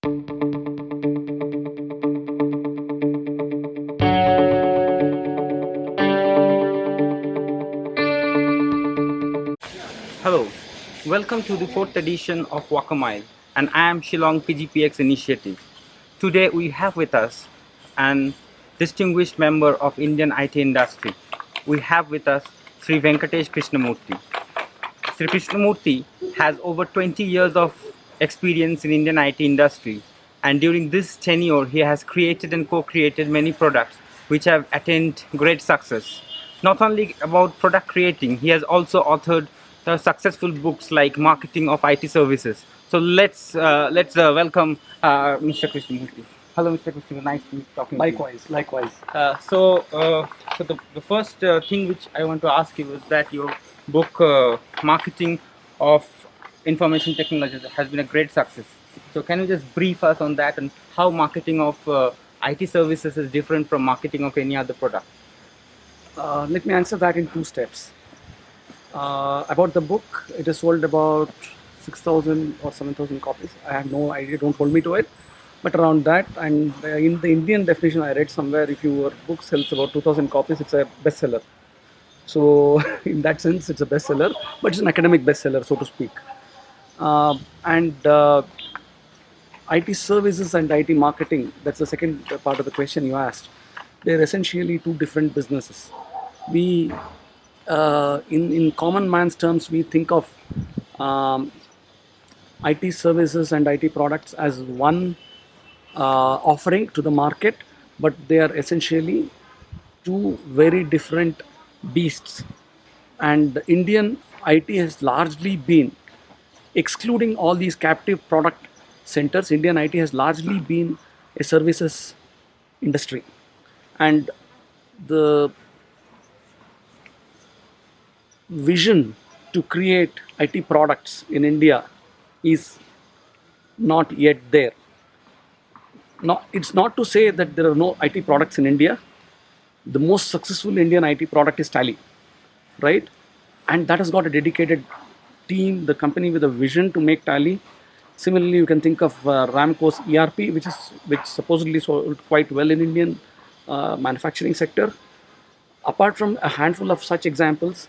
Hello, welcome to the fourth edition of Walk a Mile, and I am Shillong PGPEx initiative. Today we have with us an distinguished member of Indian IT industry. We have with us Sri Venkatesh Krishnamuthy. Sri Krishnamurthy has over 20 years of experience in Indian IT industry, and during this tenure he has created and co-created many products which have attained great success. Not only about product creating, he has also authored the successful books like Marketing of IT Services. So let's welcome Mr. Krishnamurthy. Hello, Mr. Krishnamurthy. Nice to meet talking to you. Likewise. The first thing which I want to ask you is that your book, Marketing of Information Technology, has been a great success. So can you just brief us on that and how marketing of IT services is different from marketing of any other product? Let me answer that in two steps. About the book, it is sold about 6,000 or 7,000 copies. I have no idea, don't hold me to it, but around that. And in the Indian definition, I read somewhere if your book sells about 2,000 copies, it's a bestseller. So, in that sense, it's a bestseller, but it's an academic bestseller, so to speak. And IT services and IT marketing, that's the second part of the question you asked. They're essentially two different businesses. We, in common man's terms, we think of IT services and IT products as one offering to the market, but they are essentially two very different beasts. And Indian IT has largely been, excluding all these captive product centers, Indian IT has largely been a services industry. And the vision to create IT products in India is not yet there. Now, it's not to say that there are no IT products in India. The most successful Indian IT product is Tally, right? And that has got a dedicated team, the company with a vision to make Tally. Similarly, you can think of Ramco's ERP, which supposedly sold quite well in Indian manufacturing sector. Apart from a handful of such examples,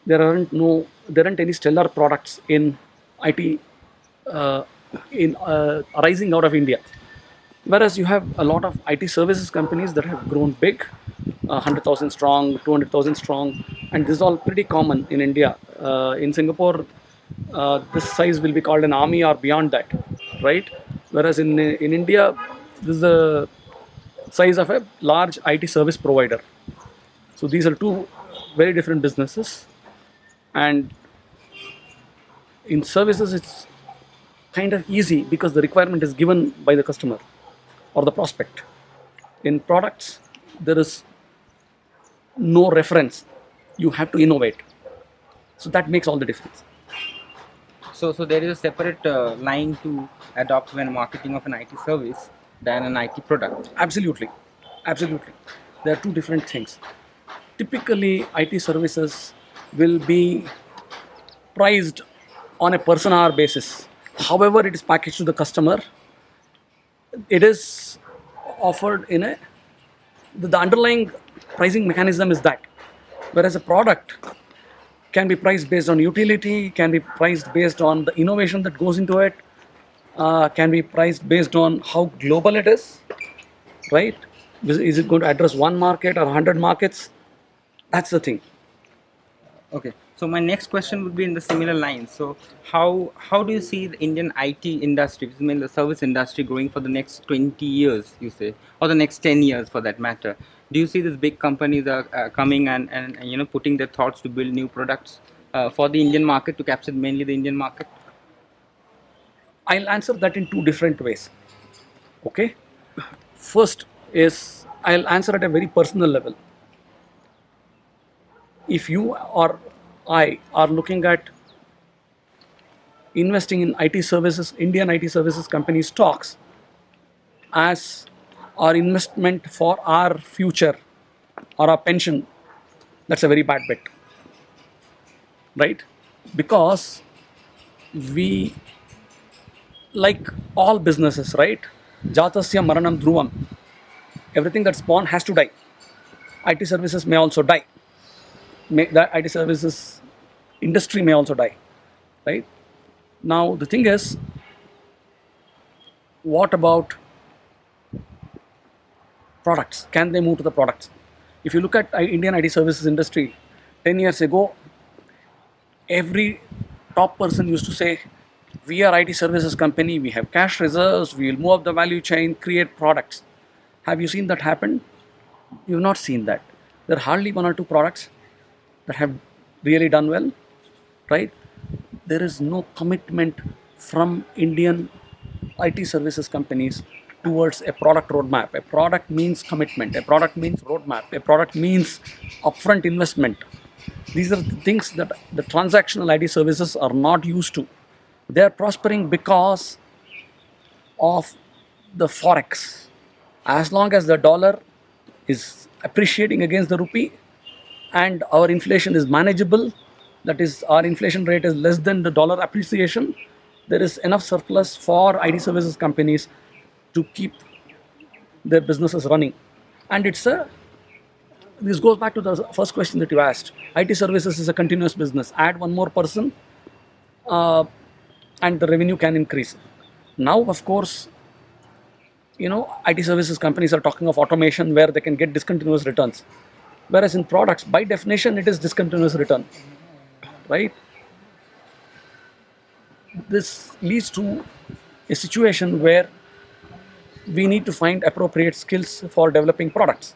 there aren't any stellar products in IT arising out of India. Whereas you have a lot of IT services companies that have grown big, 100,000 strong, 200,000 strong, and this is all pretty common in India. In Singapore, this size will be called an army or beyond that, right? Whereas in India, this is the size of a large IT service provider. So these are two very different businesses, and in services, it's kind of easy because the requirement is given by the customer or the prospect. In products, there is no reference. You have to innovate. So that makes all the difference. So there is a separate line to adopt when marketing of an IT service than an IT product. Absolutely. There are two different things. Typically, IT services will be priced on a person hour basis. However, it is packaged to the customer, it is offered in the underlying pricing mechanism is that. Whereas a product can be priced based on utility, can be priced based on the innovation that goes into it, can be priced based on how global it is, right? Is it going to address one market or 100 markets? That's the thing. Okay. So my next question would be in the similar line. So how do you see the Indian IT industry, I mean the service industry, growing for the next 20 years, you say, or the next 10 years for that matter? Do you see these big companies are coming and putting their thoughts to build new products for the Indian market, to capture mainly the Indian market? I'll answer that in two different ways. Okay. First is I'll answer at a very personal level. If you or I are looking at investing in IT services, Indian IT services company stocks as our investment for our future or our pension, that's a very bad bet, right? Because we like all businesses, right? Jatasya maranam dhruvam. Everything that's born has to die. IT services may also die. The IT services industry may also die, right? Now the thing is, what about products? Can they move to the products? If you look at Indian IT services industry, 10 years ago, every top person used to say, we are IT services company, we have cash reserves, we will move up the value chain, create products. Have you seen that happen? You've not seen that. There are hardly one or two products that have really done well, right? There is no commitment from Indian IT services companies towards a product roadmap. A product means commitment, a product means roadmap, a product means upfront investment. These are the things that the transactional IT services are not used to. They are prospering because of the forex. As long as the dollar is appreciating against the rupee and our inflation is manageable, that is, our inflation rate is less than the dollar appreciation, there is enough surplus for IT services companies to keep their businesses running. And this goes back to the first question that you asked. IT services is a continuous business. Add one more person, uh, and the revenue can increase. Now, of course, IT services companies are talking of automation where they can get discontinuous returns. Whereas in products, by definition, it is discontinuous return, right? This leads to a situation where we need to find appropriate skills for developing products.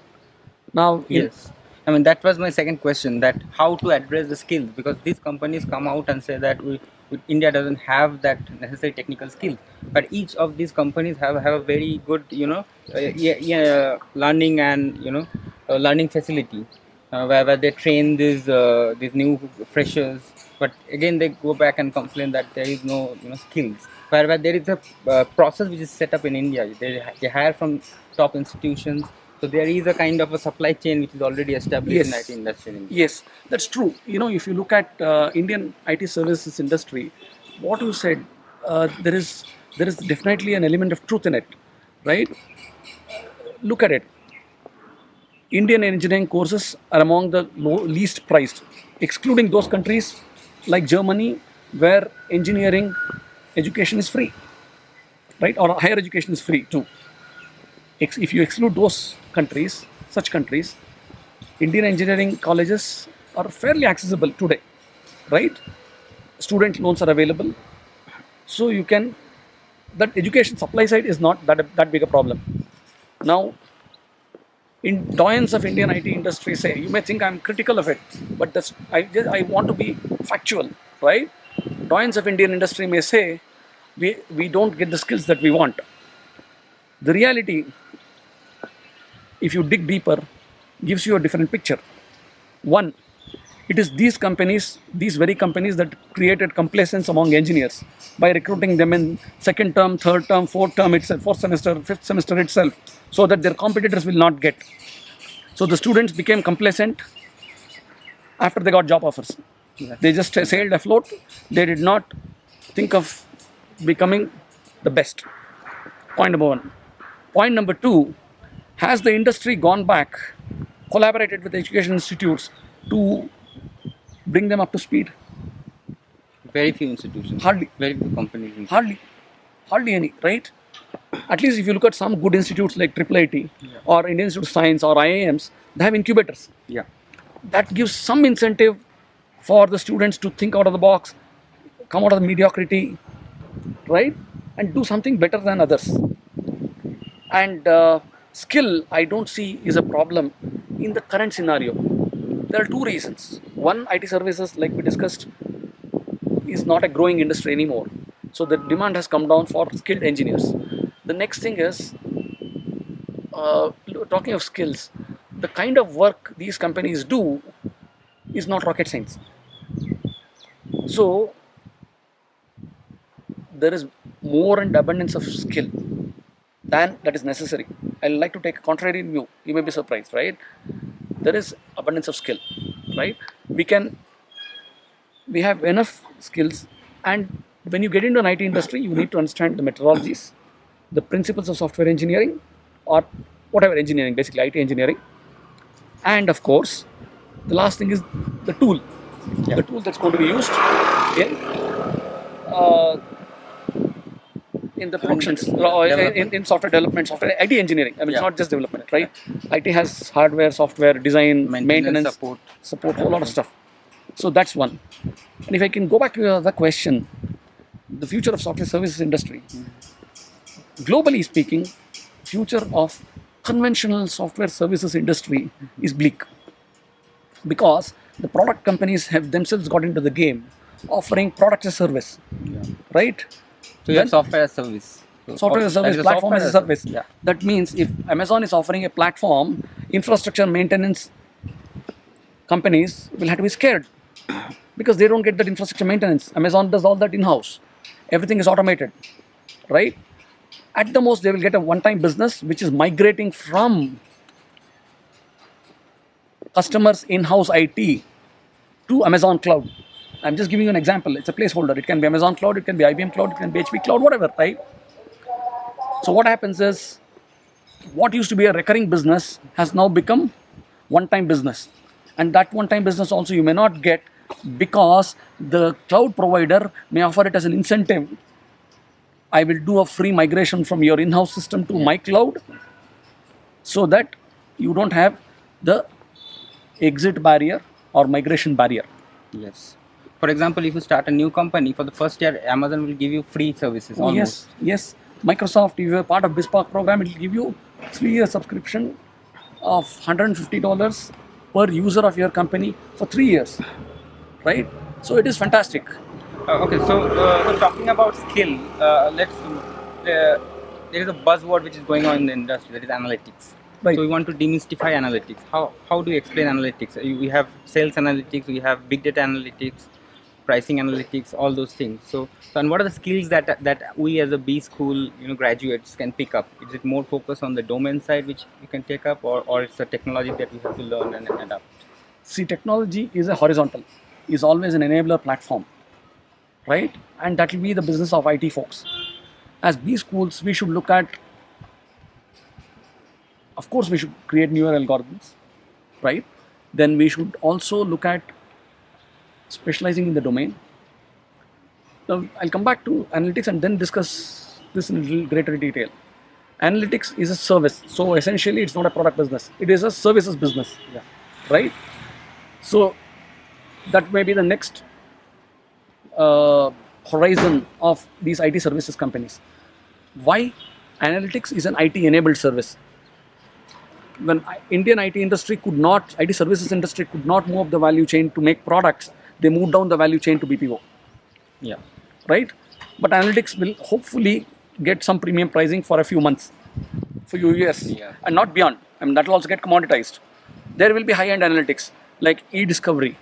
Now, Yes. I mean, that was my second question, that how to address the skills, because these companies come out and say that India doesn't have that necessary technical skills. But each of these companies have a very good, learning and, learning facility where they train these new freshers. But again, they go back and complain that there is no, skills. Where there is a process which is set up in India. They hire from top institutions, so there is a kind of a supply chain which is already established in IT yes, industry in India. yes, that's true. If you look at Indian IT services industry, what you said, there is definitely an element of truth in it, right? Look at it. Indian engineering courses are among the least priced, excluding those countries like Germany, where engineering education is free, right? Or higher education is free too. If you exclude those countries, such countries, Indian engineering colleges are fairly accessible today, right? Student loans are available, so you can. That education supply side is not that big a problem. Now, in doyens of Indian IT industry say, you may think I'm critical of it, but I want to be factual, right? Doyens of Indian industry may say we don't get the skills that we want. The reality, if you dig deeper, gives you a different picture. One, it is these very companies that created complacence among engineers by recruiting them in second term, third term, fourth term itself, fourth semester, fifth semester itself, so that their competitors will not get. So the students became complacent after they got job offers. Yes. They just sailed afloat. They did not think of becoming the best. Point number one. Point number two, has the industry gone back, collaborated with education institutes to bring them up to speed? Very few institutions. Hardly. Very few companies. Hardly any, right? At least if you look at some good institutes like IIIT or Indian Institute of Science or IIMs, they have incubators. Yeah. That gives some incentive for the students to think out of the box, come out of the mediocrity, right? And do something better than others. And skill, I don't see is a problem in the current scenario. There are two reasons. One, IT services, like we discussed, is not a growing industry anymore. So the demand has come down for skilled engineers. The next thing is, talking of skills, the kind of work these companies do is not rocket science. So there is more and abundance of skill than that is necessary. I like to take a contrary view. You may be surprised, right? There is abundance of skill, right? We have enough skills, and when you get into an IT industry, you need to understand the methodologies, the principles of software engineering, or whatever engineering, basically IT engineering. And of course, the last thing is the tool, the tool that's going to be used in uh, in the productions, in software development, software IT engineering. I mean, it's not just development, right? IT has hardware, software, design, maintenance, support, a whole lot of stuff. So that's one. And if I can go back to your other question, the future of software services industry, globally speaking, future of conventional software services industry is bleak, because the product companies have themselves got into the game offering product as a service, right? So you have software as service. So Software as a service, platform as a service. Yeah. That means if Amazon is offering a platform, infrastructure maintenance companies will have to be scared, because they don't get that infrastructure maintenance. Amazon does all that in-house. Everything is automated, right? At the most, they will get a one-time business which is migrating from customers' in-house IT to Amazon Cloud. I'm just giving you an example. It's a placeholder. It can be Amazon Cloud, it can be IBM Cloud, it can be HP Cloud, whatever, right? So what happens is, what used to be a recurring business has now become one-time business. And that one-time business also you may not get, because the cloud provider may offer it as an incentive. I will do a free migration from your in-house system to my cloud, so that you don't have the exit barrier or migration barrier. Yes. For example, if you start a new company, for the first year, Amazon will give you free services almost. Yes. Microsoft, if you are part of BizSpark program, it will give you 3-year subscription of $150 per user of your company for 3 years, right? So it is fantastic. Okay, so talking about skill, there is a buzzword which is going on in the industry, that is analytics. Right. So we want to demystify analytics. How do you explain analytics? We have sales analytics, we have big data analytics, pricing analytics, all those things. So and what are the skills that we as a B school graduates can pick up? Is it more focused on the domain side which you can take up, or it's a technology that we have to learn and adapt? See, technology is a horizontal, is always an enabler platform, right? And that will be the business of IT folks. As B schools, we should look at, of course, we should create newer algorithms, right? Then we should also look at specializing in the domain. Now, I'll come back to analytics and then discuss this in a little greater detail. Analytics is a service, so essentially it's not a product business, it is a services business, right? So that may be the next horizon of these IT services companies. Why? Analytics is an IT enabled service. When Indian IT industry could not, IT services industry could not move up the value chain to make products, they moved down the value chain to BPO. Yeah. Right? But analytics will hopefully get some premium pricing for a few months, for a few years, and not beyond. I mean, that will also get commoditized. There will be high-end analytics like e-discovery,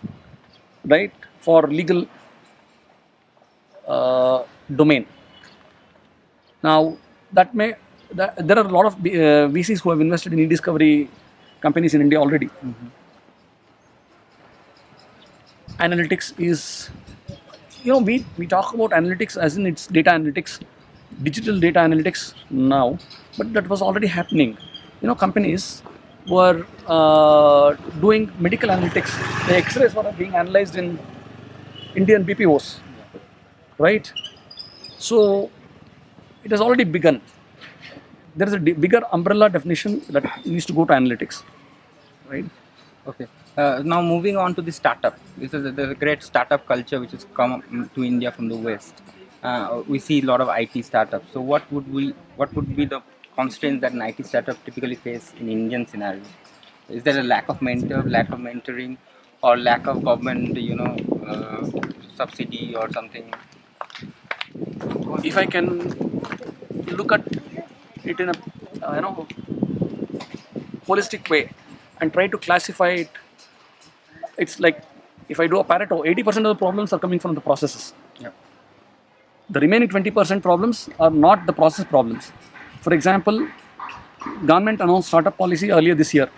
right, for legal domain. Now, there are a lot of VCs who have invested in e-discovery companies in India already. Analytics is, we talk about analytics as in it's data analytics, digital data analytics now, but that was already happening. Companies were doing medical analytics. The X-rays were being analyzed in Indian BPOs, right? So it has already begun. There is a bigger umbrella definition that needs to go to analytics, right? Okay. Now moving on to the startup. There's a great startup culture which has come to India from the West. We see a lot of IT startups. So what would be the constraints that an IT startup typically face in Indian scenario? Is there a lack of mentoring, or lack of government, subsidy or something? If I can look at it in a holistic way and try to classify it, it's like if I do a Pareto, 80% of the problems are coming from the processes. Yeah. The remaining 20% problems are not the process problems. For example, government announced startup policy earlier this year,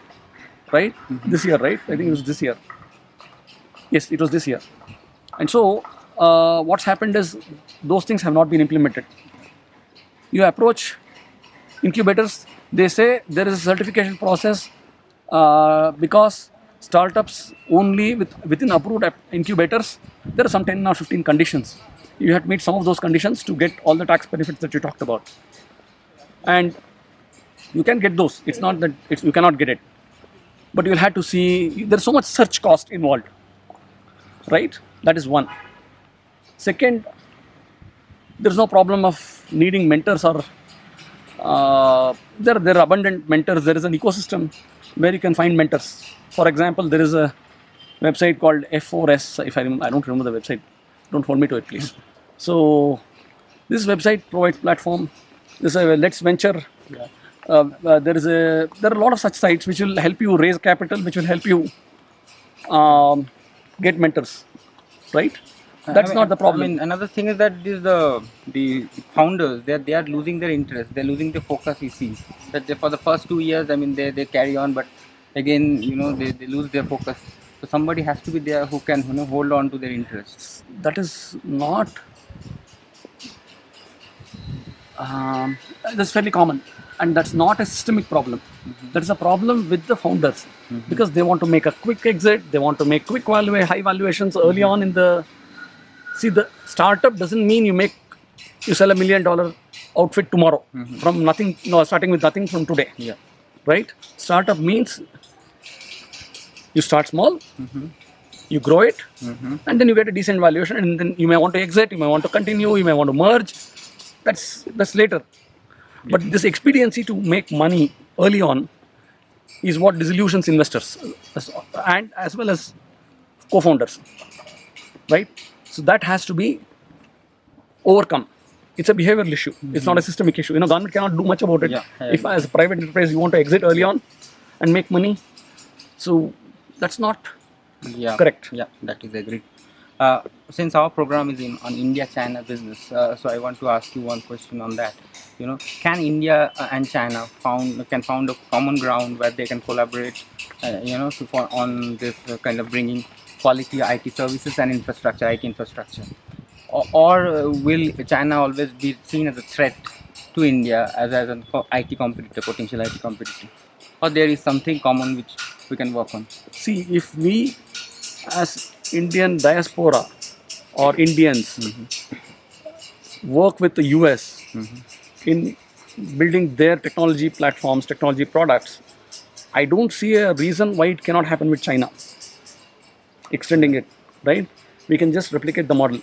right? This year, right? I think it was this year. Yes, it was this year. And so what's happened is those things have not been implemented. You approach incubators, they say there is a certification process because startups only within approved incubators, there are some 10 or 15 conditions. You have to meet some of those conditions to get all the tax benefits that you talked about. And you can get those. It's not that you cannot get it. But you'll have to see, there's so much search cost involved, right? That is one. Second, there's no problem of needing mentors or there are abundant mentors. There is an ecosystem where you can find mentors. For example, there is a website called F4S. If I don't remember the website. Don't hold me to it, please. So this website provides platform. There's a Let's Venture. Yeah. There are a lot of such sites which will help you raise capital, which will help you get mentors, right? That's not the problem. I mean, another thing is that the founders they are losing their interest. They're losing their focus. You see that for the first 2 years, I mean, they carry on, but again, they lose their focus. So somebody has to be there who can hold on to their interests. That is not. That's fairly common, and that's not a systemic problem. That is a problem with the founders because they want to make a quick exit. They want to make high valuations early on in the. See, the startup doesn't mean you sell $1 million outfit tomorrow from nothing. No, starting with nothing from today. Yeah. Right. Startup means you start small, you grow it, and then you get a decent valuation, and then you may want to exit, you may want to continue, you may want to merge. That's later. But this expediency to make money early on is what disillusions investors and as well as co-founders, right? So that has to be overcome. It's a behavioral issue. It's not a systemic issue. Government cannot do much about it. Yeah, if as a private enterprise you want to exit early on and make money, so that's not correct. Yeah, that is agreed. Since our program is on India-China business, so I want to ask you one question on that. Can India and China found a common ground where they can collaborate, on this kind of bringing quality IT services and infrastructure, IT infrastructure, or will China always be seen as a threat to India as an IT competitor, potential IT competitor, or there is something common which we can work on? See, if we as Indian diaspora or Indians work with the US in building their technology platforms, technology products, I don't see a reason why it cannot happen with China. Extending it, right? We can just replicate the model.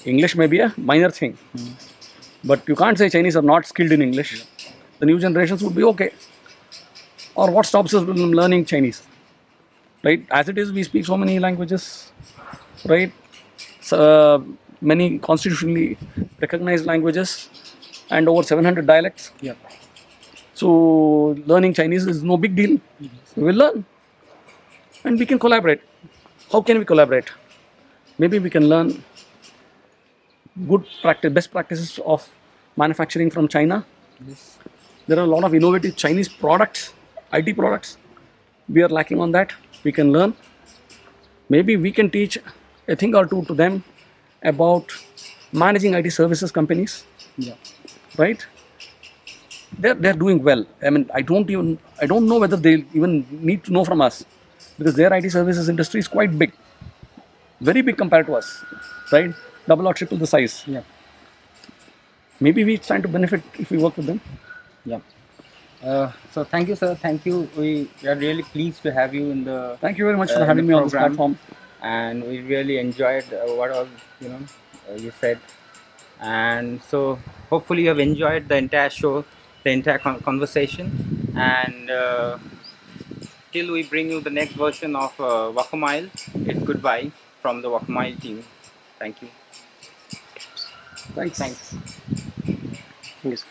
English may be a minor thing, but you can't say Chinese are not skilled in English. The new generations would be okay. Or what stops us from learning Chinese? Right? As it is, we speak so many languages, right? So, many constitutionally recognized languages and over 700 dialects. Yeah. So learning Chinese is no big deal. We will learn. And we can collaborate. How can we collaborate? Maybe we can learn best practices of manufacturing from China. Yes. There are a lot of innovative Chinese products, IT products. We are lacking on that. We can learn. Maybe we can teach a thing or two to them about managing IT services companies. Yeah. Right? They're doing well. I mean, I don't know whether they even need to know from us, because their IT services industry is quite big, very big compared to us, right? Double or triple the size. Yeah. Maybe we stand to benefit if we work with them. Yeah. So thank you, sir. Thank you. We are really pleased to have you in the. Thank you very much for having me on this platform. And we really enjoyed what all you said. And so hopefully you have enjoyed the entire show, the entire conversation. And till we bring you the next version of Wakamile, it's goodbye from the Wakamile team. Thank you. Thanks. Thanks. Thanks.